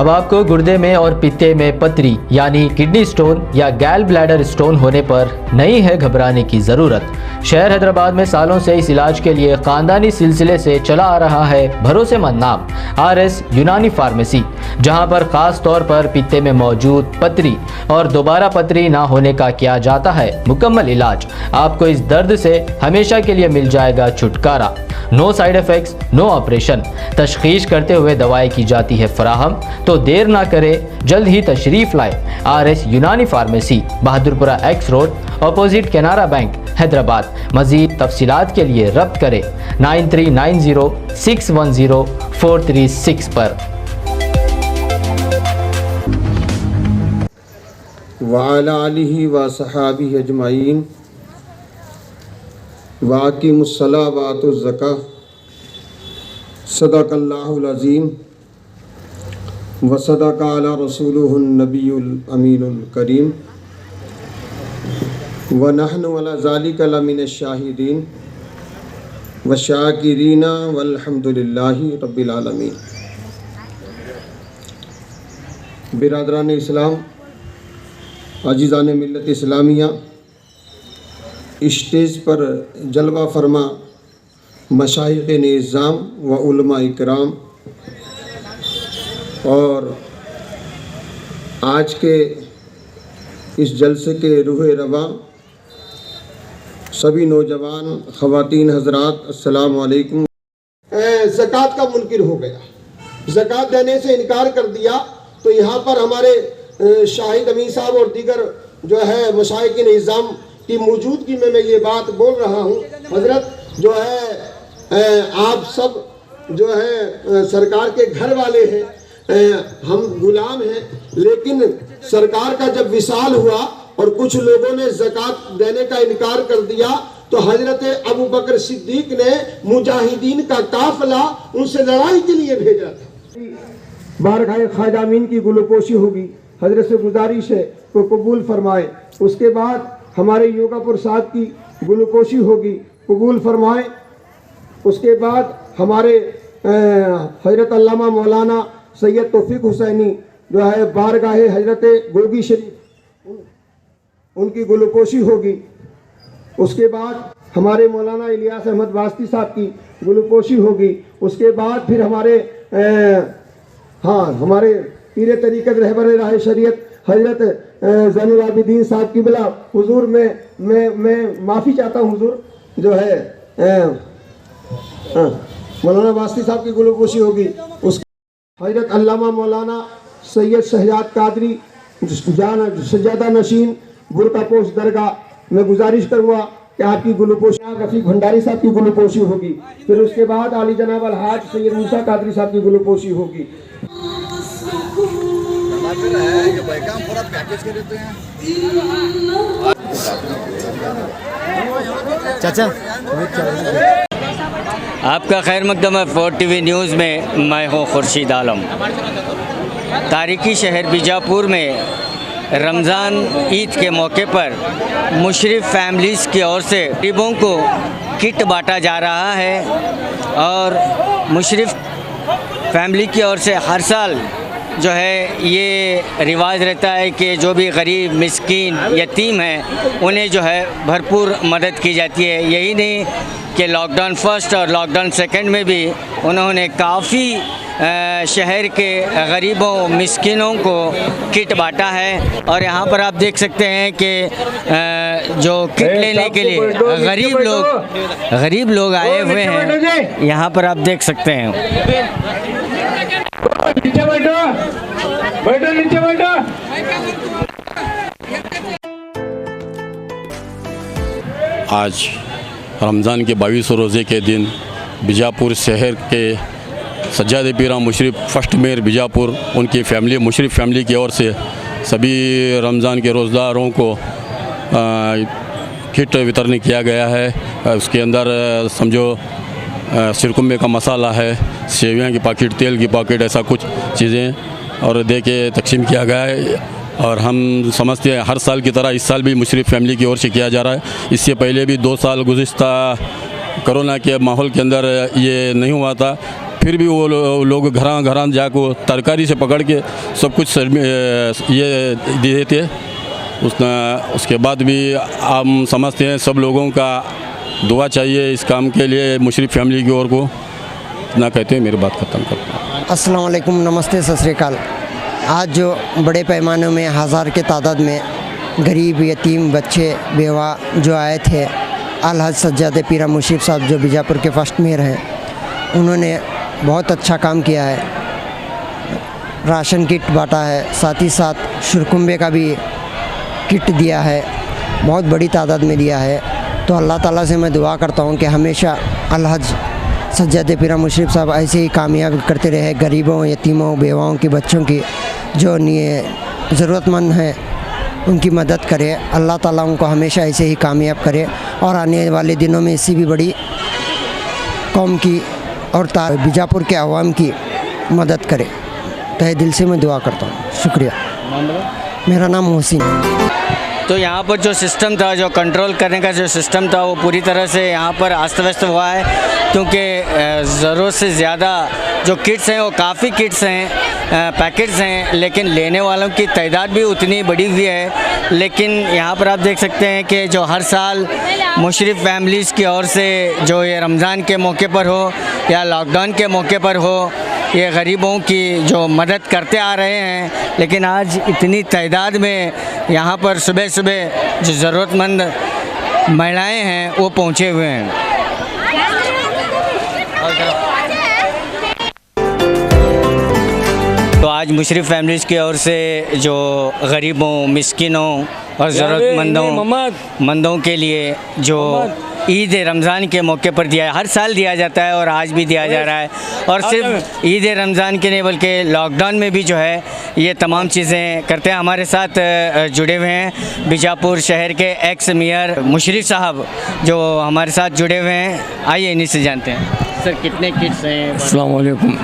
अब आपको गुर्दे में और पित्ते में पथरी यानी किडनी स्टोन या गैल ब्लैडर स्टोन होने पर नहीं है घबराने की ज़रूरत। शहर हैदराबाद में सालों से इस इलाज के लिए खानदानी सिलसिले से चला आ रहा है भरोसेमंद नाम RS यूनानी फार्मेसी, जहां पर खास तौर पर पित्ते में मौजूद पथरी और दोबारा पथरी ना होने का किया जाता है मुकम्मल इलाज। आपको इस दर्द से हमेशा के लिए मिल जाएगा छुटकारा। No side effects, no operation. तशखीस करते हुए दवाएं की जाती है फराहम। तो देर ना करें, जल्द ही तशरीफ़ लाए RS यूनानी pharmacy, Bahadurpura X road, opposite Canara bank, Hyderabad. मज़ीद तफसीलात के लिए रब्त करें 9390610436 पर। वअला आलिहि व सहाबिहि अजमाइन व अकीमुस्सलाह व आतुज़ ज़काह। सदक़ल्लाहुल अज़ीम व सदक़ अला रसूलुहुन नबियुल अमीनुल करीम व नहनु अला ज़ालिका लमिनश शाहिदीन व शाकिरीन वल्हम्दुलिल्लाहि रब्बिल आलमीन। बिरादरान इस्लाम, अजीज़ान मिल्लत इस्लामिया, स्टेज पर जलवा फरमा मशाइख़ निज़ाम व उलमा इकराम और आज के इस जलसे के रूह रवा सभी नौजवान ख़वातीन हज़रात, अस्सलामु अलैकुम। ज़कात का मुनकिर हो गया, ज़कात देने से इनकार कर दिया, तो यहाँ पर हमारे शाहिद अमीर साहब और दीगर जो है मशाइख़ निज़ाम की मौजूदगी में मैं ये बात बोल रहा हूँ। हज़रत जो है आप सब जो है सरकार के घर वाले हैं, हम गुलाम हैं, लेकिन सरकार का जब विसाल हुआ और कुछ लोगों ने ज़कात देने का इनकार कर दिया, तो हज़रत अबू बकर सिद्दीक ने मुजाहिदीन का काफ़िला उनसे लड़ाई के लिए भेजा था। बारगाह ख्वाजा अमीन की गुलपोशी होगी, हज़रत से गुजारिश है को कबूल फरमाए। उसके बाद हमारे योगापुर साहब की गुलपोशी होगी, कबूल फरमाए। उसके बाद हमारे हज़रत अल्लामा मौलाना सैयद तौफीक हुसैनी जो है बारगाह हज़रत गोगी शरीफ, उनकी गुलपोशी होगी। उसके बाद हमारे मौलाना इलियास अहमद वास्ती साहब की गुलपोशी होगी। उसके बाद फिर हमारे हमारे पीर तरीक़त रहबर राह शरीयत हज़रत ज़ैनुल आबिदीन साहब की बिला हुजूर मैं माफ़ी चाहता हूँ हुजूर, जो है मौलाना वास्ती साहब की गुलपोशी होगी। उस हज़रत अल्लामा मौलाना सैयद शहजाद कादरी सज्जादा नशीन बुरकापोश दरगाह, मैं गुजारिश करूँगा कि आपकी गुलपोशी रफ़ीक भंडारी साहब की गुलपोशी होगी। फिर उसके बाद आली जनाब अलहाज सैयद मूसा कादरी साहब की गुलपोशी होगी। पूरा पैकेज कर देते हैं चाचा। आपका खैर मकदम है 4TV न्यूज़ में। मैं हूँ खुर्शीद आलम। तारीखी शहर बीजापुर में रमज़ान ईद के मौके पर मुशर्रफ फैमिलीज़ की ओर से गरीबों को किट बांटा जा रहा है और मुशर्रफ फैमिली की ओर से हर साल जो है ये रिवाज रहता है कि जो भी गरीब मिस्कीन यतीम हैं उन्हें जो है भरपूर मदद की जाती है। यही नहीं कि लॉकडाउन फर्स्ट और लॉकडाउन सेकंड में भी उन्होंने काफ़ी शहर के गरीबों मिस्किनों को किट बांटा है। और यहाँ पर आप देख सकते हैं कि जो किट लेने के लिए गरीब लोग आए हुए हैं, यहाँ पर आप देख सकते हैं। नीचे बैठो। आज रमज़ान के 22 रोज़े के दिन बीजापुर शहर के सज्जाद पीरा मुशर्रफ फर्स्ट मेयर बीजापुर उनकी फैमिली मुशर्रफ फैमिली की ओर से सभी रमज़ान के रोज़दारों को किट वितरण किया गया है। उसके अंदर समझो सिरकुम्बे का मसाला है, सेवियाँ की पैकेट, तेल की पैकेट, ऐसा कुछ चीज़ें और दे के तकसीम किया गया है। और हम समझते हैं हर साल की तरह इस साल भी मुशर्रफ फैमिली की ओर से किया जा रहा है। इससे पहले भी 2 साल गुज़िश्ता कोरोना के माहौल के अंदर ये नहीं हुआ था, फिर भी वो लोग घरा जाकर तरकारी से पकड़ के सब कुछ ये दे देते। उसके बाद भी हम समझते हैं सब लोगों का दुआ चाहिए इस काम के लिए मुशर्रफ फैमिली की ओर को। इतना कहते हैं मेरी बात ख़त्म करता हूँ। अस्सलाम वालेकुम, नमस्ते, सत श्री अकाल। आज जो बड़े पैमाने में हज़ार के तादाद में गरीब यतीम बच्चे बेवा जो आए थे, अलहज सज्जाद पीरा मुशीफ साहब जो बीजापुर के फर्स्ट मेयर हैं, उन्होंने बहुत अच्छा काम किया है। राशन किट बांटा है, साथ ही साथ शुरकुम्बे का भी किट दिया है, बहुत बड़ी तादाद में दिया है। तो अल्लाह ताला से मैं दुआ करता हूँ कि हमेशा अलहज सज्जाद पीरा मुशर्रफ साहब ऐसे ही कामयाब करते रहे, गरीबों, यतीमों, बेवाओं के बच्चों की जो ज़रूरतमंद हैं उनकी मदद करे। अल्लाह ताला उनको हमेशा ऐसे ही कामयाब करे और आने वाले दिनों में इससे भी बड़ी कौम की और बीजापुर के अवाम की मदद करे। तहे दिल से मैं दुआ करता हूँ। शुक्रिया। मेरा नाम मोहसिन है। तो यहाँ पर जो सिस्टम था, जो कंट्रोल करने का जो सिस्टम था, वो पूरी तरह से यहाँ पर अस्त व्यस्त हुआ है, क्योंकि ज़रूरत से ज़्यादा जो किट्स हैं वो काफ़ी किट्स हैं, पैकेट्स हैं, लेकिन लेने वालों की तादाद भी उतनी बड़ी हुई है। लेकिन यहाँ पर आप देख सकते हैं कि जो हर साल मुशर्रफ फैमिलीज़ की ओर से जो ये रमज़ान के मौके पर हो या लॉकडाउन के मौके पर हो, ये गरीबों की जो मदद करते आ रहे हैं, लेकिन आज इतनी तादाद में यहाँ पर सुबह सुबह जो ज़रूरतमंद महिलाएं हैं वो पहुँचे हुए हैं। तो आज मुशर्रफ फैमिलीज़ की ओर से जो गरीबों, मिस्किनों और ज़रूरतमंदों के लिए जो ईद रमज़ान के मौके पर दिया है, हर साल दिया जाता है और आज भी दिया जा रहा है। और सिर्फ ईद रमज़ान के नहीं बल्कि लॉकडाउन में भी जो है ये तमाम चीज़ें करते हैं। हमारे साथ जुड़े हुए हैं बीजापुर शहर के एक्स मेयर मुशर्रफ साहब जो हमारे साथ जुड़े हुए हैं। आइए इन्हीं से जानते हैं। सर, कितने किट्स हैं? अस्सलाम वालेकुम।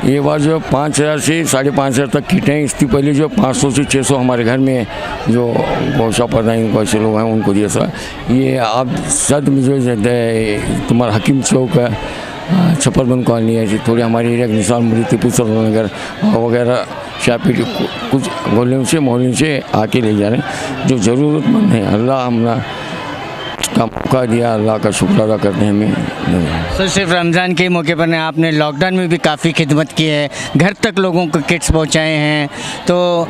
ये बार जो 5,000 से 5,500 तक किटें, इससे पहले जो 500 से 600 हमारे घर में जो गौशा प्रधान ऐसे लोग हैं उनको दिया था। ये आप सद में जो तुम्हारा हकीम चौक है, छप्परबंद कॉलोनी है, थोड़ी हमारी एरिया निसार मुरी टिपू नगर वगैरह शापी कुछ गोलियों से मोहल्लों से आके ले जा रहे हैं जो ज़रूरतमंद है। अल्लाह हमने का मौका दिया, अल्लाह का शुक्र अदा करते हैं हमें। सर, सिर्फ रमज़ान के मौके पर आपने लॉकडाउन में भी काफ़ी खिदमत की है, घर तक लोगों को किट्स पहुंचाए हैं, तो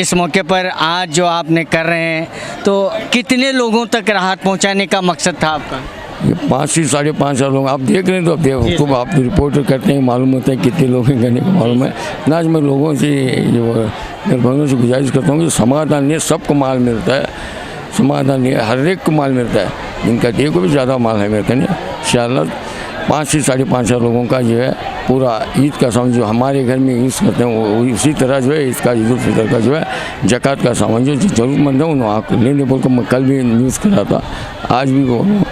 इस मौके पर आज जो आपने कर रहे हैं, तो कितने लोगों तक राहत पहुंचाने का मकसद था आपका? ये 5 से 5,500 लोग आप देख रहे हैं। तो अब देखो तो आप रिपोर्ट करते हैं, मालूम होता है कितने लोग हैं, करने को मालूम है ना। आज मैं लोगों से जो निर्भरों से गुजारिश करता हूँ कि समाधान नहीं, सबको माल मिलता है, समाधान नहीं, हर एक को माल मिलता है। जिनका डे को भी ज़्यादा माल है मेरे कहीं इंशाअल्लाह 5 से 5,500 लोगों का जो है पूरा ईद का सामान जो हमारे घर में यूज़ करते हैं वो उसी तरह जो है इसका ईद उल फितर का जो है ज़कात का सामान जो ज़रूरतमंद है उन्होंने लेने बोल को मैं कल भी न्यूज़ करा था, आज भी बोलूँ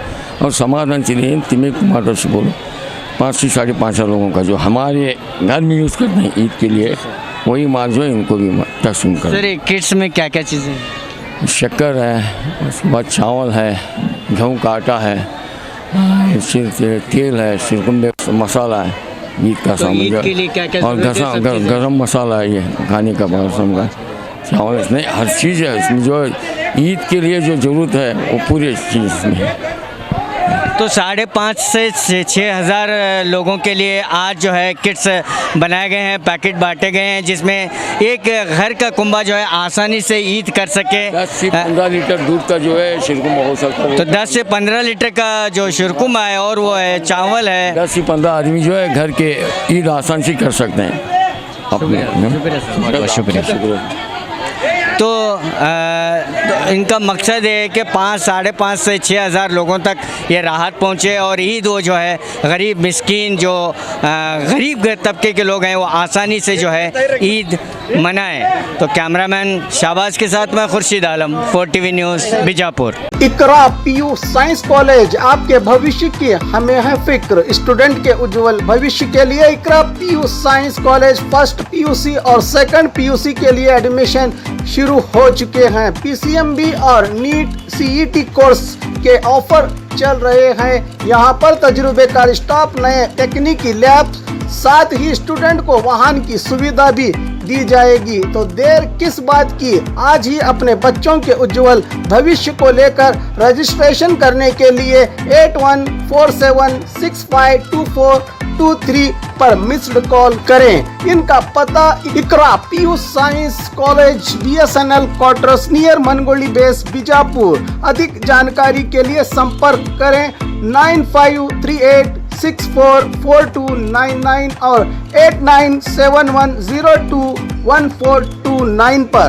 और समाधान चलिए तिमिक कुमार से बोलो 5 से 5,500 लोगों का जो हमारे घर में यूज़ करते हैं ईद के लिए, वही माल जो है इनको भी तकसीम कर। सर, किट्स में क्या क्या चीज़ें? शक्कर है, उसके बाद चावल है, गेहूँ का आटा है, तेल है, शिरकुंबे मसाला है, ईद का सामान और गरम मसाला है, ये खाने का मौसम का चावल, इसमें हर चीज़ है। इसमें जो ईद के लिए जो ज़रूरत है वो पूरी चीज़ इसमें है। तो 5,500 से 6,000 लोगों के लिए आज जो है किट्स बनाए गए हैं, पैकेट बांटे गए हैं, जिसमें एक घर का कुंबा जो है आसानी से ईद कर सके। 10 से 15 लीटर दूध का जो है शिरकुंबा हो सकता है। तो 10 से 15 लीटर का जो शिरकुंबा है और वो है चावल है। 10 से 15 आदमी जो है घर के ईद आसान से कर सकते हैं अपने। शुक्रिया। तो इनका मकसद है कि 5,500 से 6,000 लोगों तक ये राहत पहुँचे और ईद वो जो है गरीब मिस्कीन जो गरीब तबके के लोग हैं वो आसानी से जो है ईद मनाएं। तो कैमरामैन शाहबाज के साथ मैं खुर्शीद आलम, 4TV न्यूज़ बीजापुर। इकरा पीयू साइंस कॉलेज, आपके भविष्य की हमें है फिक्र। स्टूडेंट के उज्जवल भविष्य के लिए Iqra PU science college first PUC और सेकंड PUC के लिए एडमिशन शुरू हो चुके हैं। PCMB और नीट CET कोर्स के ऑफर चल रहे हैं। यहाँ पर तजुर्बेकार स्टाफ, नए तकनीकी लैब साथ ही स्टूडेंट को वाहन की सुविधा भी दी जाएगी। तो देर किस बात की, आज ही अपने बच्चों के उज्जवल भविष्य को लेकर रजिस्ट्रेशन करने के लिए 8147652423 पर मिस्ड कॉल करें। इनका पता Iqra PU science college BSNL quarters near Mangoli base Bijapur. अधिक जानकारी के लिए संपर्क करें 9538644299 और 8971021429 पर।